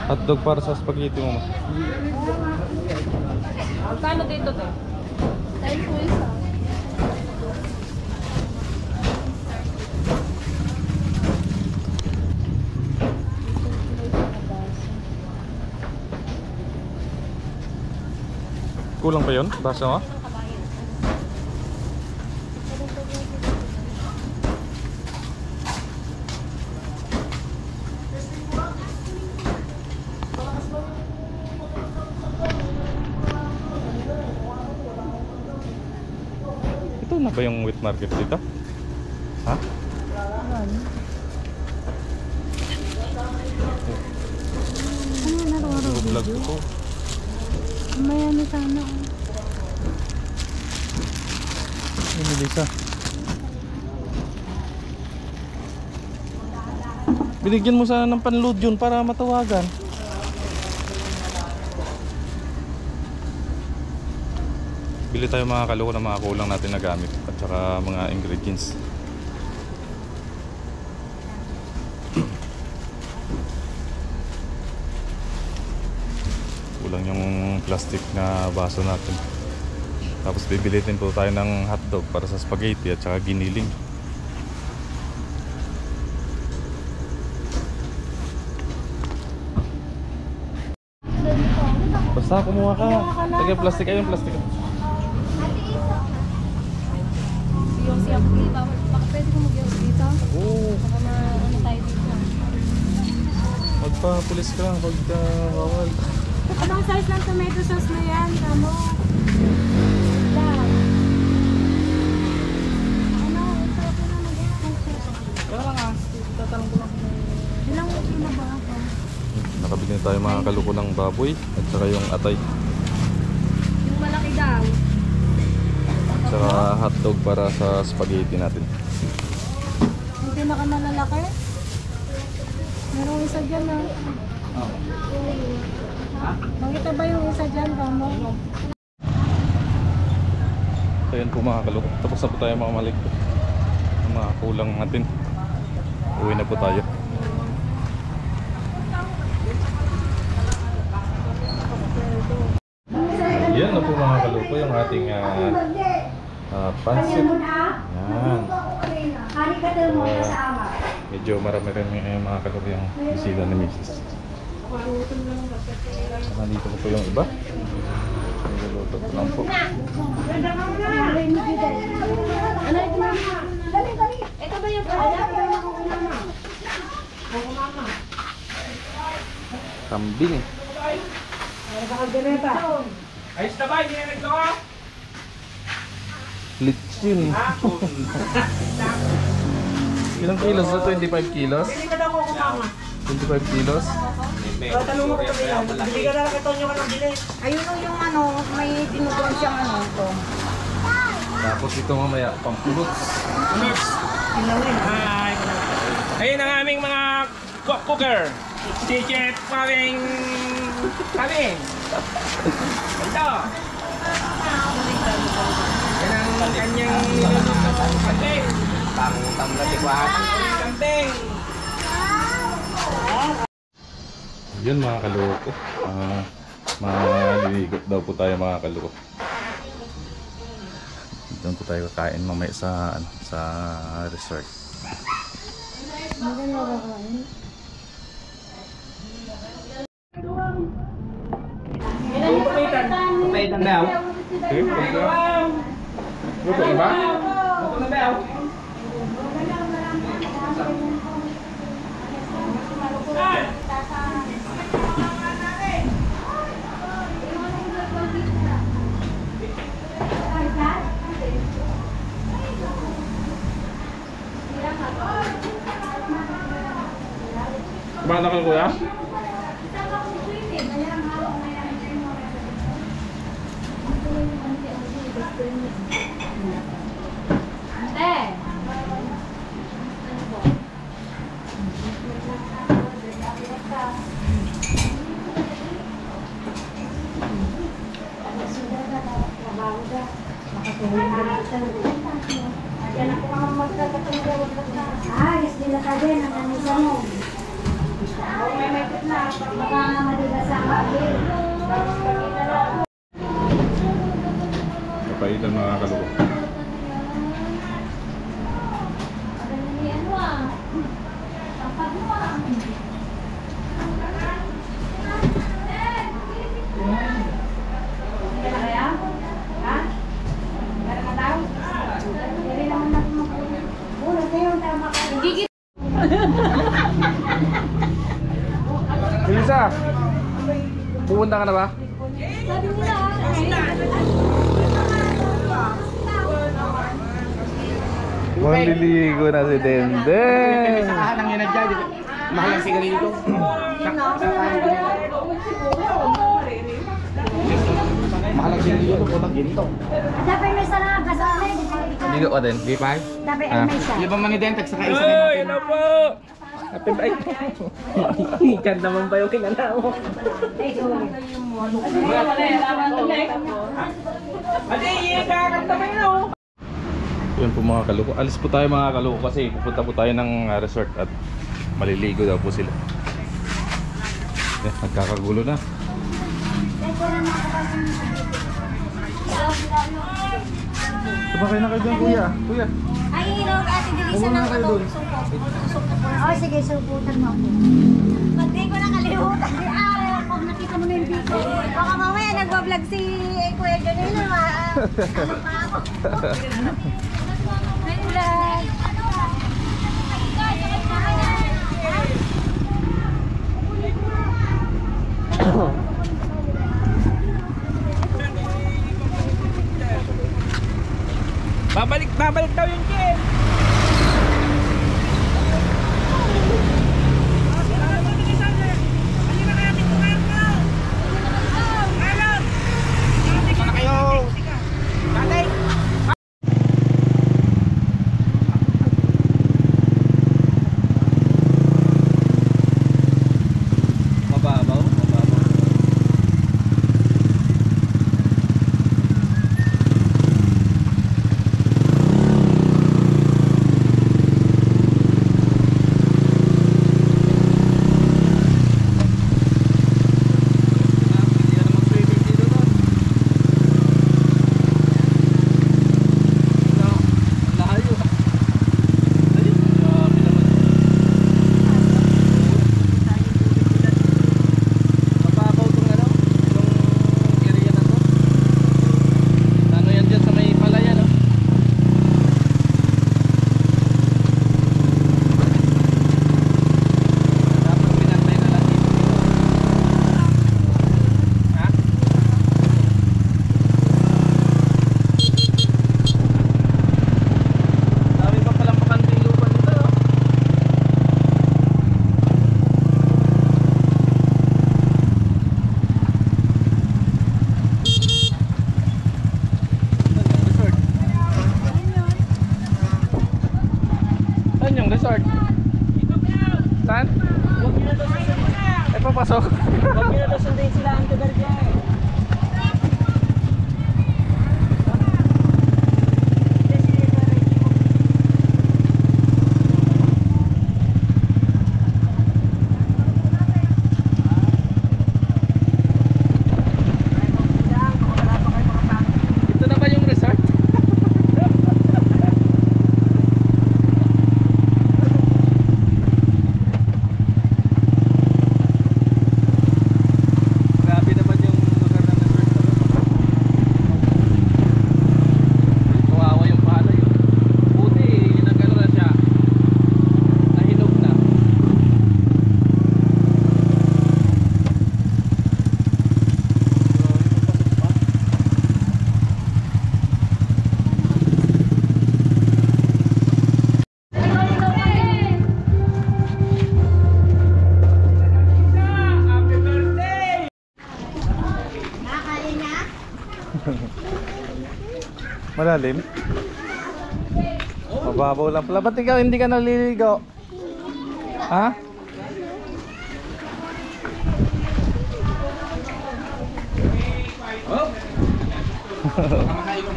Hotdog para sa spaghetti mo. Magkano dito to? 10 po isa. Kulang pa yun? Basa mo? Ito na ba yung wheat market dito? Ha? Ano na araw-araw Vlog video? ko. May ano sana. Ano Lisa? Binigyan mo sana ng panload yun para matawagan. Bili tayo mga kaloko na mga kulang natin na gamit at saka mga ingredients. Kulang yung plastic na baso natin. Tapos bibili din po tayo ng hotdog para sa spaghetti at saka giniling. Basta kumuha ka. Tagay plastic ayun, plastic. Yung siya po dito. Baka pwede ko mag-iwas dito. Oo. Baka ano tayo dito. Magpapulis ka lang pagka bawal. Anong size ng tomato sauce na yan? Kamo? Lahat. Ano? Ito ako na mag-iwas. Wala lang ah. Tatanong ko lang. Ilang ulo na ba ako? Nakabili na tayo mga kaluko ng baboy at saka yung atay. Yung malaki daw. At saka hotdog para sa spaghetti natin. Yung pinakamalalaki? Merong isa dyan na. Oo. Makita ba yung isa dyan, Kamo? So yan po mga kaluko. Tapos na po tayo mga maligpit. Ang mga kulang natin. Uwi na po tayo. Yan na po mga kaluko yung ating pansit. Yan. Medyo marami rin yung mga kaluko yung bisita ni Mrs. Nandito ko po yung iba. Niluluto ko lang po. Ito ba yung Kambing. Ayos na ba? Hindi na naglawa? Litsin. Ilang kilos na? 25 kilos? Hindi ka daw ko kumama. 25 kilos? Tanong mo kami yan. Hindi ka daw nakita nyo ka ng bili. Ayun o yung ano, may tinutuan siyang ano ito. Tapos ito mamaya, pampulot. Hi! Ayun ang aming mga cooker. Chicken, paring... Paring! Ito! Yan ang kanyang kambing. Kambing! Yun mga kaloko. Maliligot daw po tayo mga kaloko. Doon po tayo kakain mamaya sa, sa resort. Maganda ba kain? Papaitan daw. Okay, Luto na ba? Luto na daw. Kumana ka kuya? Ayos nila ka din ang anisa mo. May may na. Papaitan mga kaloko. Elisa, pupunta ka na ba? Maliligo na si Denden. Sakahan lang yun na dyan. Mahal ang sigarilyo. Mahal ang sigarilyo. Putang ginto. Dapat may sarang kasama. Ligo ka din? Di pa? Dapat may isa. Di ba manidentag sa kaisa na natin? po! Happy birthday. Ikan naman ba yung kinana mo? Yun po mga kaloko. Alis po tayo mga kaloko kasi pupunta po tayo ng resort at maliligo daw po sila. Nagkakagulo na. Sumakay na kayo dyan kuya. Kuya. Ay, ilog ate Delisa ng katong Oh, sige, suputan mo ako. Hindi ko nakalimutan. Pag nakita mo na yung video. Baka mamaya nagbablog si Kuya Janino. Ano pa ako? May vlog. Babalik daw yung Ken. Sana kayo. Tatay. Mababaw. Resort. Saan? Papasok. Huwag nyo na sundin sila ang tagal dyan. Ito na ba yung resort? Malalim? Mababaw lang pala. Ba't ikaw hindi ka naliligo? Ha?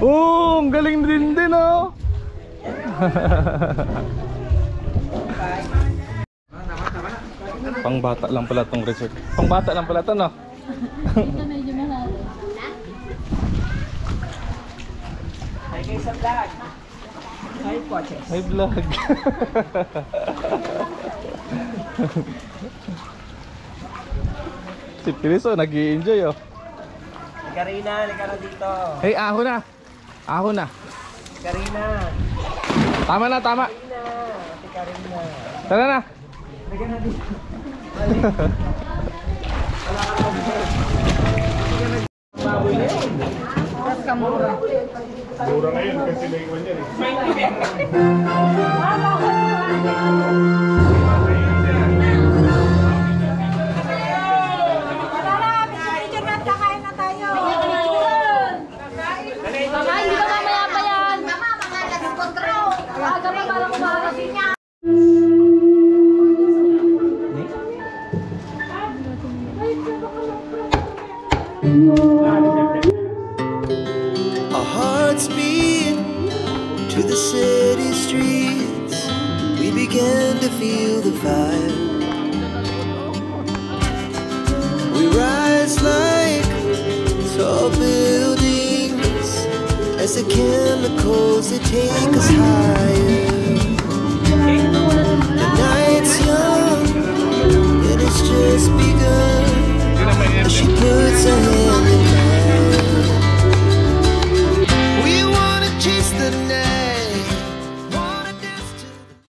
Oh, ang galing din oh. Pang bata lang pala tong resort. Pang bata lang pala to, no? Ito medyo mahal. Ay, kayo sa vlog. Ay, coaches. May vlog. Si Piliso, nag-i-enjoy, oh. Karina, halika na dito. Hey, ako na. Ako na. Karina. Tama na, tama. Si Karina. Tara na. Halika na dito. Baboy na yun. Tapos kamura. Mura ngayon kasi naikwan yan, Picture na, kakain na tayo. Mama, hindi ba mamaya pa yan? Mama, mga nag-control. Aga pa para kumarasin niya. Our hearts beat to the city streets. We began to feel the fire. We rise like tall buildings as the chemicals they take us higher. The night's young and it's just begun. As she puts her hand